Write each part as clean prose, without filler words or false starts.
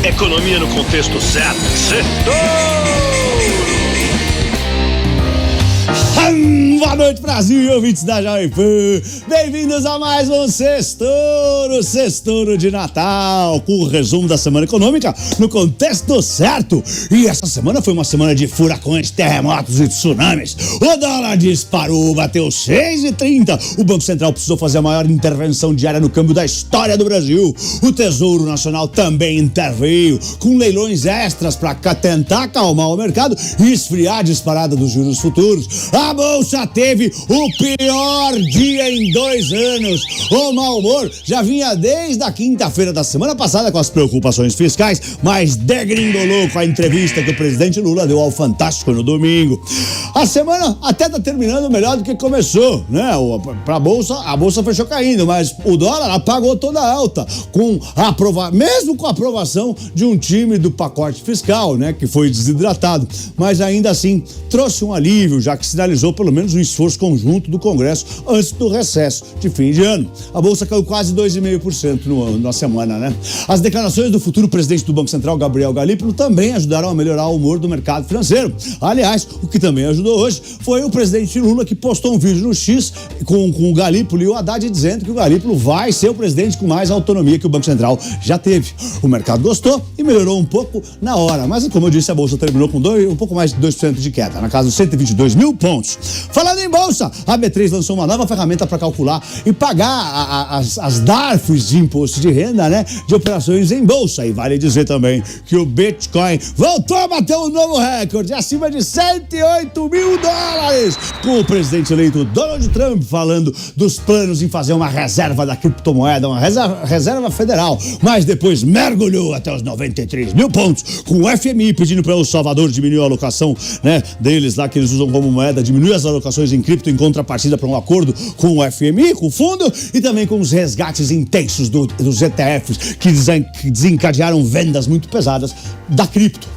Economia no contexto certo. Boa noite, Brasil e ouvintes da Jovem Pan. Bem-vindos a mais um Sextouro de Natal, com o resumo da semana econômica no contexto certo. E essa semana foi uma semana de furacões, terremotos e tsunamis. O dólar disparou, bateu 6,30. O Banco Central precisou fazer a maior intervenção diária no câmbio da história do Brasil. O Tesouro Nacional também interveio, com leilões extras para tentar acalmar o mercado e esfriar a disparada dos juros futuros. A Bolsa teve o pior dia em 2 anos. O mau humor já vinha desde a quinta-feira da semana passada com as preocupações fiscais, mas degringolou com a entrevista que o presidente Lula deu ao Fantástico no domingo. A semana até tá terminando melhor do que começou, né? A bolsa fechou caindo, mas o dólar apagou toda a alta, mesmo com a aprovação de um time do pacote fiscal, né? Que foi desidratado, mas ainda assim trouxe um alívio, já que sinalizou pelo menos um esforço conjunto do Congresso antes do recesso de fim de ano. A Bolsa caiu quase 2,5% na semana, né? As declarações do futuro presidente do Banco Central, Gabriel Galípolo, também ajudaram a melhorar o humor do mercado financeiro. Aliás, o que também ajudou hoje foi o presidente Lula, que postou um vídeo no X com o Galípolo e o Haddad dizendo que o Galípolo vai ser o presidente com mais autonomia que o Banco Central já teve. O mercado gostou e melhorou um pouco na hora, mas como eu disse, a Bolsa terminou com um pouco mais de 2% de queda, na casa dos 122 mil pontos. Falando em Bolsa, a B3 lançou uma nova ferramenta para calcular e pagar as DARFs de imposto de renda, né, de operações em Bolsa. E vale dizer também que o Bitcoin voltou a bater um novo recorde, acima de $108 mil, com o presidente eleito Donald Trump falando dos planos em fazer uma reserva da criptomoeda, uma reserva federal, mas depois mergulhou até os 93 mil pontos, com o FMI pedindo para El Salvador diminuir a alocação, né, deles lá, que eles usam como moeda, diminuir as alocações em cripto em contrapartida para um acordo com o FMI, com o fundo, e também com os resgates intensos dos ETFs, que desencadearam vendas muito pesadas da cripto.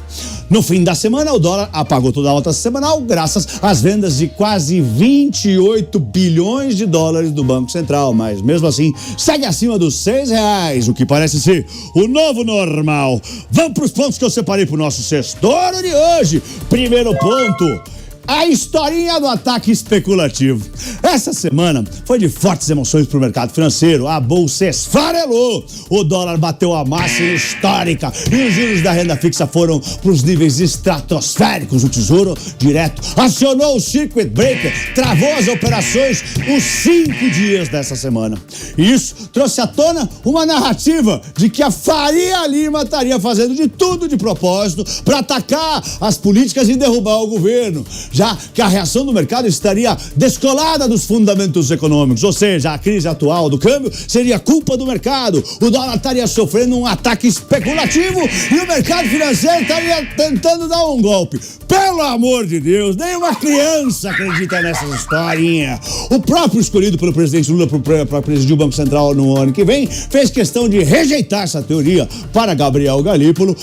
No fim da semana, o dólar apagou toda a alta semanal graças às vendas de quase 28 bilhões de dólares do Banco Central, mas mesmo assim segue acima dos R$6, o que parece ser o novo normal. Vamos para os pontos que eu separei para o nosso Sextouro de hoje. Primeiro ponto: a historinha do ataque especulativo. Essa semana foi de fortes emoções para o mercado financeiro. A bolsa esfarelou, o dólar bateu a máxima histórica e os juros da renda fixa foram para os níveis estratosféricos. O Tesouro Direto acionou o circuit breaker, travou as operações os 5 dias dessa semana. E isso trouxe à tona uma narrativa de que a Faria Lima estaria fazendo de tudo de propósito para atacar as políticas e derrubar o governo, já que a reação do mercado estaria descolada dos fundamentos econômicos, ou seja, a crise atual do câmbio seria culpa do mercado, o dólar estaria sofrendo um ataque especulativo e o mercado financeiro estaria tentando dar um golpe. Pelo amor de Deus, nenhuma criança acredita nessa historinha. O próprio escolhido pelo presidente Lula para presidir o Banco Central no ano que vem fez questão de rejeitar essa teoria. Para Gabriel Galípolo,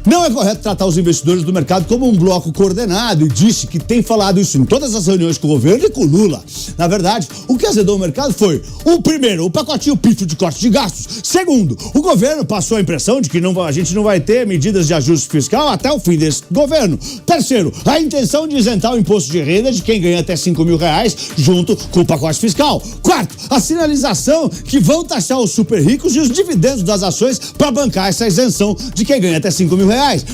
não é correto tratar os investidores do mercado como um bloco coordenado e disse que tem falado isso em todas as reuniões com o governo e com o Lula. Na verdade, o que azedou o mercado foi, primeiro, o pacotinho pífio de corte de gastos. Segundo, o governo passou a impressão de que a gente não vai ter medidas de ajuste fiscal até o fim desse governo. Terceiro, a intenção de isentar o imposto de renda de quem ganha até R$5 mil junto com o pacote fiscal. Quarto, a sinalização que vão taxar os super ricos e os dividendos das ações para bancar essa isenção de quem ganha até R$5 mil.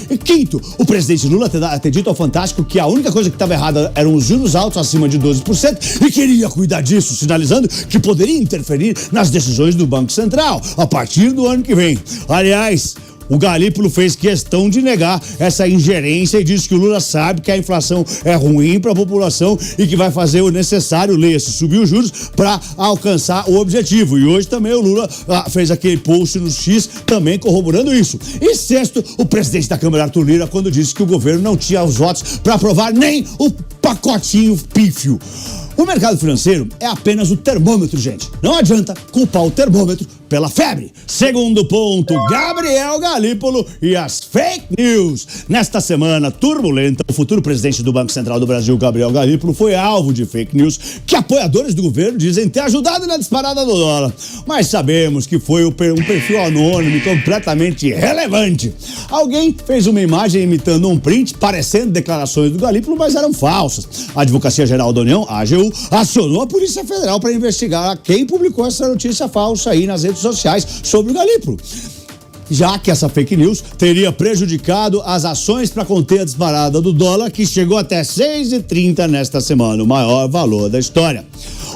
E quinto, o presidente Lula ter dito ao Fantástico que a única coisa que estava errada eram os juros altos acima de 12% e queria cuidar disso, sinalizando que poderia interferir nas decisões do Banco Central a partir do ano que vem. Aliás, o Galípolo fez questão de negar essa ingerência e disse que o Lula sabe que a inflação é ruim para a população e que vai fazer o necessário, leia-se, subir os juros para alcançar o objetivo. E hoje também o Lula fez aquele post no X também corroborando isso. E sexto, o presidente da Câmara, Arthur Lira, quando disse que o governo não tinha os votos para aprovar nem o pacotinho pífio. O mercado financeiro é apenas o termômetro, gente. Não adianta culpar o termômetro pela febre. Segundo ponto, Gabriel Galípolo e as fake news. Nesta semana turbulenta, o futuro presidente do Banco Central do Brasil, Gabriel Galípolo, foi alvo de fake news que apoiadores do governo dizem ter ajudado na disparada do dólar. Mas sabemos que foi um perfil anônimo completamente irrelevante. Alguém fez uma imagem imitando um print parecendo declarações do Galípolo, mas eram falsas. A Advocacia Geral da União, a AGU, acionou a Polícia Federal para investigar quem publicou essa notícia falsa aí nas redes sociais sobre o Galípolo, já que essa fake news teria prejudicado as ações para conter a disparada do dólar, que chegou até 6,30 nesta semana, o maior valor da história.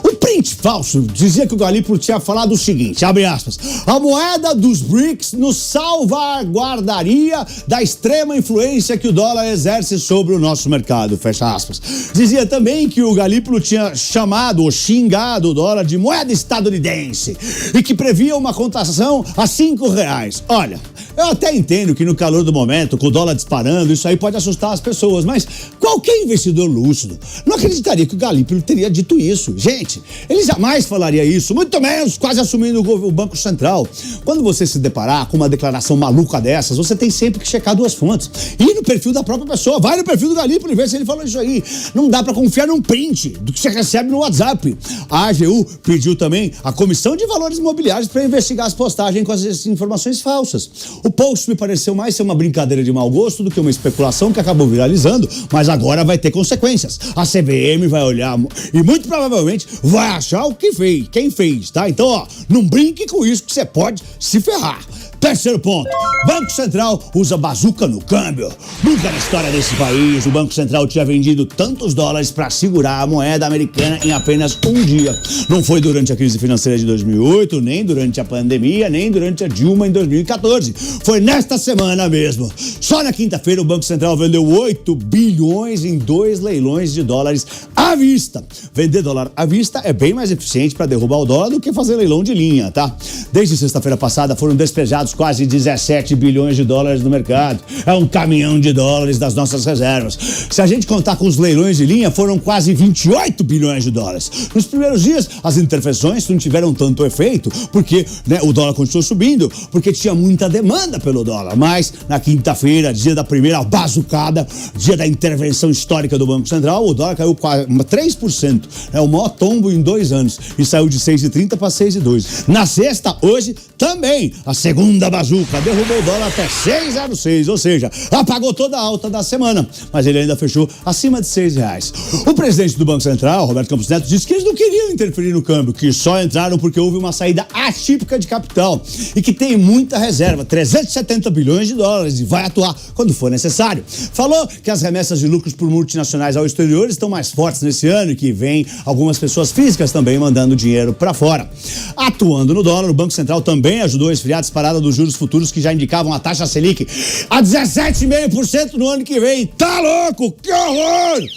O print falso dizia que o Galípolo tinha falado o seguinte, abre aspas, a moeda dos BRICS nos salvaguardaria da extrema influência que o dólar exerce sobre o nosso mercado, fecha aspas. Dizia também que o Galípolo tinha chamado ou xingado o dólar de moeda estadunidense e que previa uma cotação a R$5. Olha, eu até entendo que no calor do momento, com o dólar disparando, isso aí pode assustar as pessoas, mas qualquer investidor lúcido não acreditaria que o Galípolo teria dito isso. Gente, ele jamais falaria isso, muito menos quase assumindo o Banco Central. Quando você se deparar com uma declaração maluca dessas, você tem sempre que checar duas fontes. Ir no perfil da própria pessoa, vai no perfil do Galípolo e vê se ele falou isso aí. Não dá pra confiar num print do que você recebe no WhatsApp. A AGU pediu também a Comissão de Valores Imobiliários para investigar as postagens com as informações falsas. O post me pareceu mais ser uma brincadeira de mau gosto do que uma especulação que acabou viralizando, mas agora vai ter consequências. A CVM vai olhar e muito provavelmente vai achar o que fez, quem fez, tá? Então, ó, não brinque com isso que você pode se ferrar. Terceiro ponto, Banco Central usa bazuca no câmbio. Nunca na história desse país o Banco Central tinha vendido tantos dólares para segurar a moeda americana em apenas um dia. Não foi durante a crise financeira de 2008, nem durante a pandemia, nem durante a Dilma em 2014. Foi nesta semana mesmo. Só na quinta-feira o Banco Central vendeu 8 bilhões em 2 leilões de dólares à vista. Vender dólar à vista é bem mais eficiente para derrubar o dólar do que fazer leilão de linha, tá? Desde sexta-feira passada foram despejados quase 17 bilhões de dólares no mercado. É um caminhão de dólares das nossas reservas. Se a gente contar com os leilões de linha, foram quase 28 bilhões de dólares. Nos primeiros dias, as intervenções não tiveram tanto efeito, porque o dólar continuou subindo, porque tinha muita demanda pelo dólar. Mas, na quinta-feira, dia da primeira bazucada, dia da intervenção histórica do Banco Central, o dólar caiu quase 3%. É o maior tombo em 2 anos. E saiu de 6,30 para 6,2. Na sexta, hoje, também, a segunda bazuca derrubou o dólar até 6,06, ou seja, apagou toda a alta da semana, mas ele ainda fechou acima de R$6. O presidente do Banco Central, Roberto Campos Neto, disse que eles não queriam interferir no câmbio, que só entraram porque houve uma saída atípica de capital e que tem muita reserva, 370 bilhões de dólares, e vai atuar quando for necessário. Falou que as remessas de lucros por multinacionais ao exterior estão mais fortes nesse ano e que vem algumas pessoas físicas também mandando dinheiro para fora. Atuando no dólar, o Banco Central também ajudou a esfriar a disparada dos juros futuros que já indicavam a taxa Selic a 17,5% no ano que vem. Tá louco? Que horror!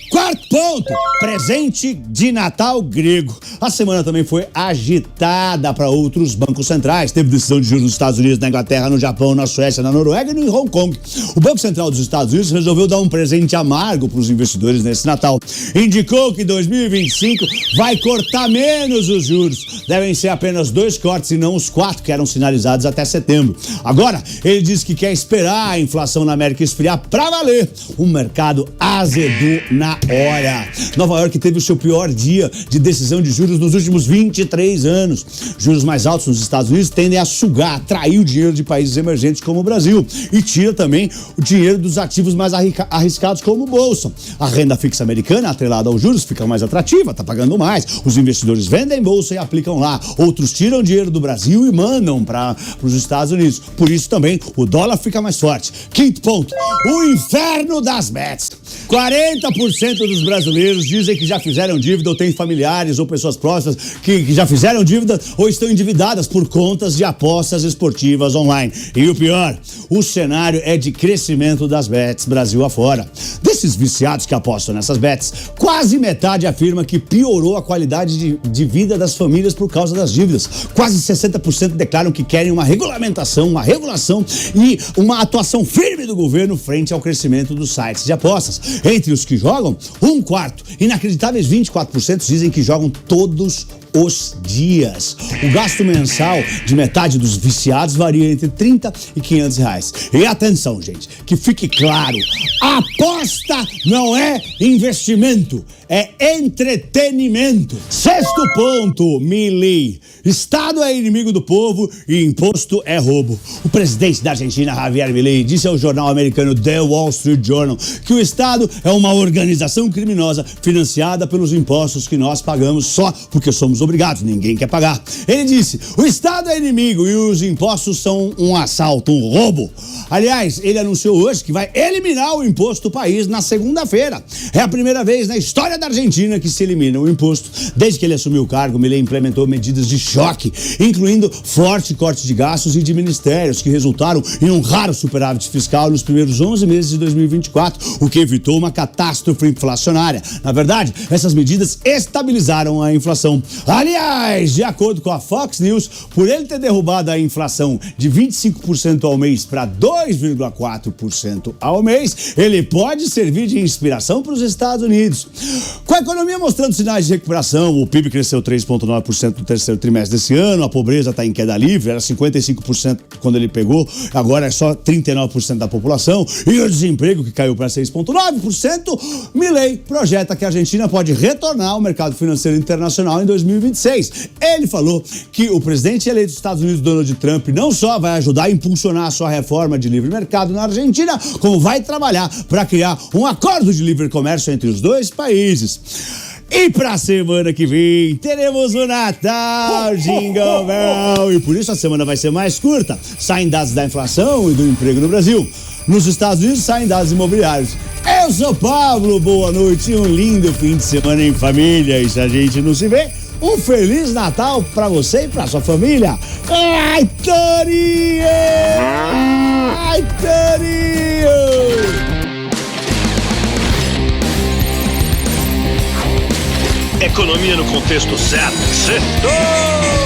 Quarto ponto, presente de Natal grego. A semana também foi agitada para outros bancos centrais. Teve decisão de juros nos Estados Unidos, na Inglaterra, no Japão, na Suécia, na Noruega e em Hong Kong. O Banco Central dos Estados Unidos resolveu dar um presente amargo para os investidores nesse Natal. Indicou que 2025 vai cortar menos os juros. Devem ser apenas 2 cortes e não os 4 que eram sinalizados até setembro. Agora, ele diz que quer esperar a inflação na América esfriar para valer. O mercado azedou na hora. Nova York teve o seu pior dia de decisão de juros nos últimos 23 anos. Juros mais altos nos Estados Unidos tendem a sugar, atrair o dinheiro de países emergentes como o Brasil e tira também o dinheiro dos ativos mais arriscados como o bolsa. A renda fixa americana, atrelada aos juros, fica mais atrativa, tá pagando mais. Os investidores vendem bolsa e aplicam lá. Outros tiram dinheiro do Brasil e mandam para os Estados Unidos. Por isso também o dólar fica mais forte. Quinto ponto, o inferno das bets. 40% dos brasileiros dizem que já fizeram dívida ou têm familiares ou pessoas próximas que já fizeram dívida ou estão endividadas por contas de apostas esportivas online. E o pior, o cenário é de crescimento das bets Brasil afora. Desses viciados que apostam nessas bets, quase metade afirma que piorou a qualidade de vida das famílias por causa das dívidas. Quase 60% declaram que querem uma regulamentação, uma regulação e uma atuação firme do governo frente ao crescimento dos sites de apostas. Entre os que jogam, jogam 1/4. Inacreditáveis 24% dizem que jogam todos os dias. O gasto mensal de metade dos viciados varia entre R$30 e R$500. E atenção, gente, que fique claro, aposta não é investimento, é entretenimento. Sexto ponto, Milei. Estado é inimigo do povo e imposto é roubo. O presidente da Argentina, Javier Milei, disse ao jornal americano The Wall Street Journal que o Estado é uma organização criminosa financiada pelos impostos que nós pagamos só porque somos obrigados, ninguém quer pagar. Ele disse, o Estado é inimigo e os impostos são um assalto, um roubo. Aliás, ele anunciou hoje que vai eliminar o imposto do país na segunda-feira. É a primeira vez na história da Argentina que se elimina o imposto. Desde que ele assumiu o cargo, Milei implementou medidas de choque, incluindo forte corte de gastos e de ministérios, que resultaram em um raro superávit fiscal nos primeiros 11 meses de 2024, o que evitou uma catástrofe inflacionária. Na verdade, essas medidas estabilizaram a inflação. Aliás, de acordo com a Fox News, por ele ter derrubado a inflação de 25% ao mês para 2,4% ao mês, ele pode servir de inspiração para os Estados Unidos. Com a economia mostrando sinais de recuperação, o PIB cresceu 3,9% no terceiro trimestre desse ano, a pobreza está em queda livre, era 55% quando ele pegou, agora é só 39% da população, e o desemprego que caiu para 6,9%, Milei projeta que a Argentina pode retornar ao mercado financeiro internacional em 2026. Ele falou que o presidente eleito dos Estados Unidos, Donald Trump, não só vai ajudar a impulsionar a sua reforma de livre mercado na Argentina, como vai trabalhar para criar um acordo de livre comércio entre os dois países. E pra semana que vem, teremos o Natal, Jingle Bell. E por isso a semana vai ser mais curta. Saem dados da inflação e do emprego no Brasil. Nos Estados Unidos saem dados imobiliários. Eu sou Pablo, boa noite e um lindo fim de semana em família. E se a gente não se vê, um Feliz Natal pra você e pra sua família. Ai, Torinho! Ai, Torinho! Economia no contexto certo. Certo!